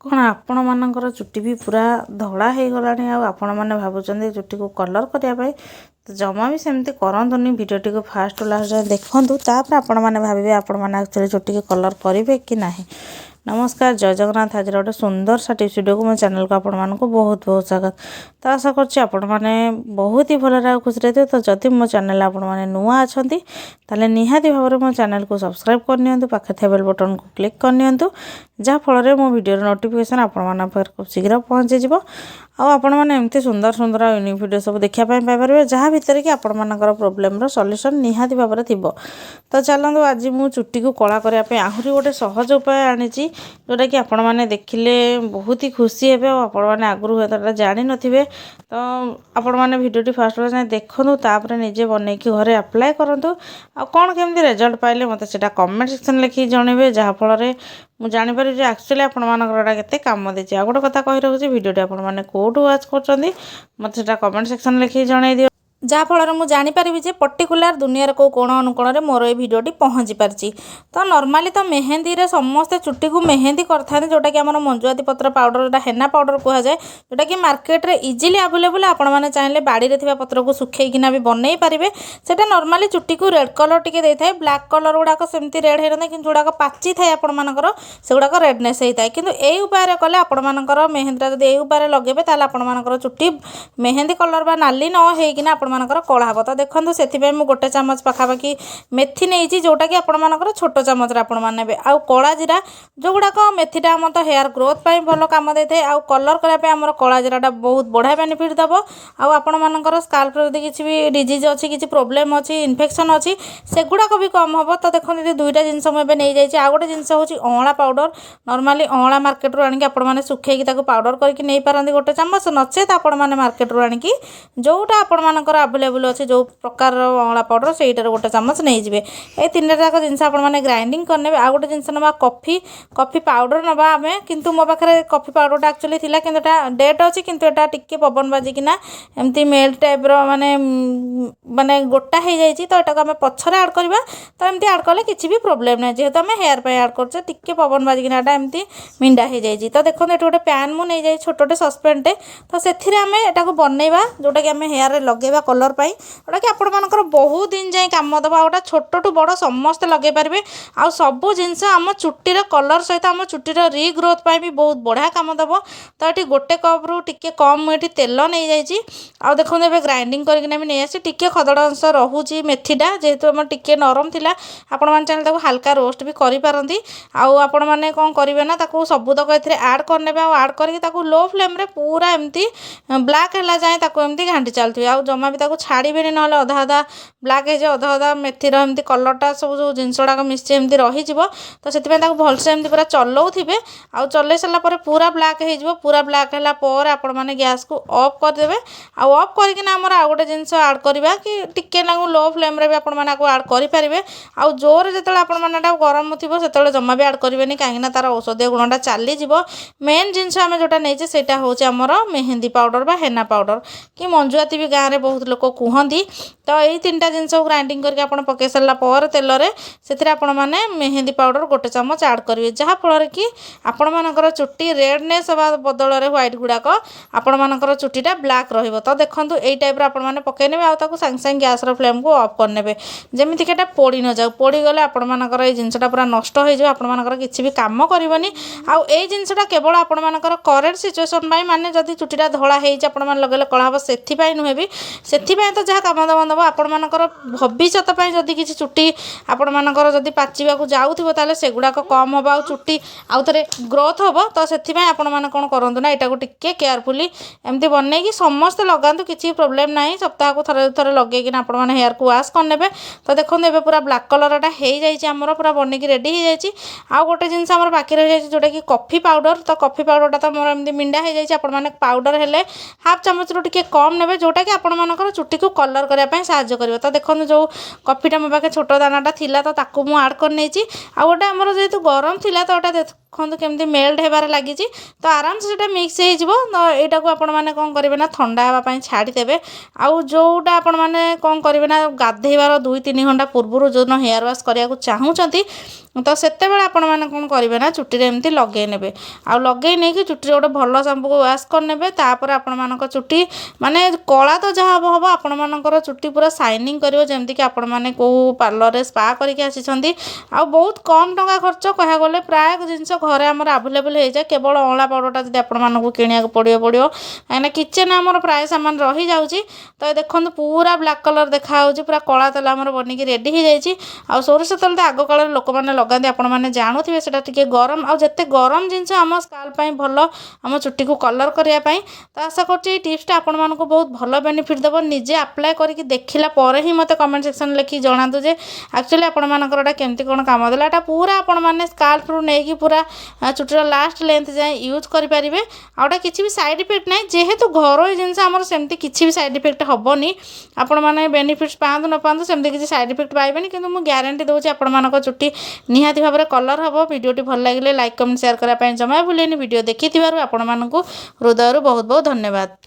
कौन आपण मानकर चुट्टी भी पूरा धड़ा हो गलानी आपण मैंने भावुं चुट्टी को कलर करने तो जमा भी सेमती करतुनि भिडियोटी को फास्ट लास्ट जाए देखूँ तापर आपण मैंने भावे आपण मैंने एक्चुअली चुट्टी को कलर करेंगे कि ना। नमस्कार जय जगन्नाथ। आज गोटे सुंदर सा टिप्स वीडियो को मो चैनल को आपण मानक बहुत बहुत स्वागत। तो आशा करछि आपण माने बहुत ही भल खुशी रही। तो जदि मो चैनल आपण माने नुआ अछंती ताले निहाती भाव मो चैनल को सब्सक्राइब करनियंतु पाखे थे बेल बटन को क्लिक करनियंतु जहाँ फल मो वीडियो नोटिफिकेशन आपण मान खूब शीघ्र पहुँची जिवो। आपण मैंने एमती सुंदर सुंदर यूनिक वीडियो सब देखा पाइपर जहाँ भितर कि आपण मानकर प्रोब्लेम सॉल्यूशन निहाती भाव में थिबो। तो चलतु आज मु चुट्टी को कला करने आहरी गोटे सहज उपाय आनी जोटा कि आपण मैंने देखिले बहुत ही खुशी हे आपण मैंने आगुरी हुए जानी नथिबे। तो आपण मैंने भिडियोटी फास्ट जाए देखूँ तापर निजे बनईकि घरे अप्लाई करूँ आ कौन केमती रिजल्ट पाइले मत से कमेंट सेक्शन लिखि जनइबे जहाँ फल मुझे जापर एक्चुअली आपंकर केते काम देती। आ गोटे कथा कही रखुच्छी भिडियोटी आपण मैंने कौटू वाच कर मत से कमेंट सेक्शन लिखि जन दियो जहाँ फल मुझे जानीपरि जे पर्टिकुलर दुनिया को कोण अनुकोण में मोर ये भिडियोटी पहुँची पार्ची। तो नॉर्मली तो मेहंदी रे समस्ते चुट्टी को मेहंदी करते जोटा कि आम मंजुआती पत्र पाउडर जोटा हेना पाउडर कहुए जोटा कि मार्केट रे इजिली आवेलेबल आपण मैंने चाहिए बाड़ी रे थिबा पत्र को सुखेकिना भी बनई पारे। सेटा नॉर्मली चुट्टी को रेड कलर टिके देता है। ब्लैक कलर गुड़ाक सेमती रेड होता है कि जोड़ाक पाची थाए आपण मानकर से गुड़ाक रेडनेस होता है। किंतु यही उपाय कले आपण मानकर मेहंदी जब यही उपाय लगेबे ताले आपण मानकर चुट्टी मेहंदी कलर बा नाली न होइकिना आपण मानकर कला हम। तो देखो से गोटे चामच पाखापाखि मेथी नहीं जोटा कि आपण मानकर छोट चामच आपण माने आउ कला जीरा जो गुड़ाक मेथीटा आम तो हेयर ग्रोथ पर भल काम देते है। आउ कलर करने आम कला जीराटा बहुत बढ़िया बेनिफिट दब। आउ आपण मानकर स्काल्प जदि किसी भी डिजीज अच्छी किसी प्रोब्लेम अच्छी इन्फेक्शन अच्छी से गुड़ाक भी कम हम। तो देखो दुईटा जिनस मुझे नहीं जाइए। आउ गोटे जिनस हूँ अँला पाउडर नॉर्मली अँला मार्केट रू आनिक आपण मैंने सुखेकी पाउडर करके नहीं पारती गोटे चामच नचेत आपण मैंने मार्केट रू आनिक जोटा आपण मानकर अवेलेबल अच्छे जो प्रकार अँला पाउडर से गोटे चामच नहीं जाए। ये तीन जाक जिनस आपने ग्राइंडिंग करने। आ गोटे जिनस ना कॉफी कॉफी पाउडर ना आम किंतु मो पाखे कॉफी पाउडर एक्चुअली थिला कि डेट अच्छी किंतु एटा टिके पवन बाजिकिना एमती मेल टाइप माने माने गोटा हो जाए। तो यहाँ आम पछरे ऐड करवा तो एमती ऐड कले किसी भी प्रोब्लेम ना जेहेतु आम हेयर पे ऐड कर टिके पवन बाजिकिना एमती मिंडा हो जाए। तो देखो ये गोटे पैन मु नहीं जाए छोटे सस्पेनटे। तो से आम यहाँ बनइबा जोटा कि आम हेयर लगेबा कलर पाई जोटा कि आपण मानकर बहुत दिन जाए कम दबा। गोटा छोट टू बड़ समस्ते लगे पारे। आउ सबू जिनस आम चुट्टीर कलर सहित आम चुट्टीर रिग्रोथ पाई भी बहुत बढ़िया काम दब। तो ये गोटे कप रु टिके कम मुझे तेल नहीं जाइए। आउ देखो ए ग्राइंडिंग करके भी नहीं आसी टिके खदड़ अंश रोचे मेथीटा जेहेतु आम टिके नरम थिला आपण मैंने चाहिए हल्का रोस्ट भी करें। आउ आपण मैंने कौन करेंगे ना सबूतक ए ऐड करने ऐड करके लो फ्लेम रे पूरा एमती ब्लैक है जाए एमती घाटी चलती। आउ जमा भी छाड़बे ना अधा अधा ब्लैक है अधा अधा मेथीर एमती कलरटा सब जो जिनस गुड़ाक मिशी एमती रही। तो से भलसे एमती पूरा चलाऊे आउ चल सारापर पूरा ब्लैक हो पूरा ब्लैक है आपण मैंने गैस को ऑफ करदे। आउ ऑफ करके आमर आउ गोटे जिनस ऐड करवा कि टिके लो फ्लेम रे भी आपण मैंने ऐड करेंगे। आउ जोर जो आपण मैंने गरम थो से जमा भी ऐड करेंगे कहीं तार औषधीय गुणटा चलीज। मेन जिनस आम जोटा नहीं सेटा हूँ आमर मेहंदी पाउडर बा हेना पाउडर कि मंजुआती भी गाँव में बहुत लोग कहती। तो यही तीन टा जिनस ग्राइंडिंग करके आपण पकई सारापर तेल से आपण मैंने मेहंदी पाउडर गोटे चामच ऐड करेंगे जहाँ फल कि आपण मानकर चुट्टी रेडनेस हवा बदल में व्हाइट गुड़ाक आपण मानकर चुट्टीटा ब्लैक रहिबो। तो देखो यही टाइप आपण मैंने पकई ने सागे सागे गैस फ्लेम को ऑफ करने जमीती कि पोड़ी न जाऊ। पोड़ी गले आपण मानकर ये जिनसटा पूरा नष्ट हो जाए आपण मानकर किसी भी काम करबनी। आउ ए जिनसटा केवल आपण मानकर करेंट सिचुएशन माने जदि चुट्टीटा धला होइछ आपण मान लगेले कला हम से नुहे भी से तो जहाँ काम दाम दब आपण मानकर भविष्यत जदि किसी चुट्टी आपण मानकर जदि पाचिबा जाऊथिबो ताले सेगुड़ाक कम हम आ चुट्टी आउ थे ग्रोथ हम। तो से आपण मैंने कौन करूँ ना यहाँ टिके केयरफुली एमती बनई समस्ते लगातु किसी प्रोब्लेम ना सप्ताह को थरे थरे लगे आपण मैंने हेयर को वाश करने। तो देखो ये पूरा ब्लैक कलरटा हो जाए पूरा बनई रेडी हो जाए। आउ गोटे जिनस आम बाकी रही जाए जोटा कि कॉफी पाउडर। तो कॉफी पाउडरटा तो मोर एमती मिंडा हो जाए आपण मैंने पाउडर हेले हाफ चामच रू टिके कम ने जोटा कि आपण मानकर चुट्टी को कलर करने साहाଯ୍य कर। तो देखो जो कॉफीटा मो पाखे छोट दानाटा थिला तो ताकू मु ऐड कर नहीं। आ गोटे आमर जेहेतु गरम थिला तो गोटे देखो केमती मेल्ट होबार लगी। तो आराम से मिक्स हो। तो यहाँ को आपण मैंने कौन करेंगे ना ठंडा हाँपाई छाड़देवे। आउ जोटा आपण मैंने कौन करेंगे ना गाधेबार 2-3 घंटा पूर्व जो हेयर वाश करने को चाहूँगी तो सेतेबेले आपण मैंने कौन करेंगे ना चुटी एमती लगे ने आउ लगे नहीं कि चुटी गोटे भल शैम्पू को वाश करने तापर आपण मान चुटी माने कला तो जहाँ हम हम आपण मानकर चुटी पूरा शाइनिंग करिवो जेमती कि आपण मैंने कौ पार्लर रे स्पा करके आसी आ बहुत कम टंका खर्च कह गले प्राय जिनस घरे आमर आवेलेबल हो जाए केवल अँला पाउडरटा जब आपण किणा पड़ो कहीं किचेन आमर प्राय सामान रही जाऊँगी तो देखो पूरा ब्लाक कलर देखा पूरा कला तेल आमर बनिकी रेडी हो जाए आ सोरिष तेल तो आग काल लोक मैंने लगाते आपण मैंने जानूथे से टे गरम आते गरम जिनस आम स्काल्प भल आम चुटी को कलर करने तो आशा कर टिप्सटा आपण मानक बहुत भल बेनिफिट देव निजे अप्लाई करके देखला पर ही मत कमेंट सेक्शन लिखी जनातु जे एक्चुअली आपण मानकर केमती कौन काम देला एटा पूरा आपण मैंने स्काल्प रू नहीं पूरा चुटीर लास्ट लेंथ जाए यूज करेंगे आउटा किसी भी साइड इफेक्ट ना जेहेतु घरोई जिनस आमर सेमती किसी भी साइड इफेक्ट हेनी आपण मैंने बेनिफिट्स पातु न पातु सेमती किसी साइड इफेक्ट पाइबेनी किंतु मु ग्यारंटी दूसरी आपण मानक चुटी निहाती भाव में कलर हम वीडियोटी भल लगे लाइक कमेंट शेयर करने जमा भूलेनी वीडियो देखि आपण मानक हृदय बहुत बहुत धन्यवाद।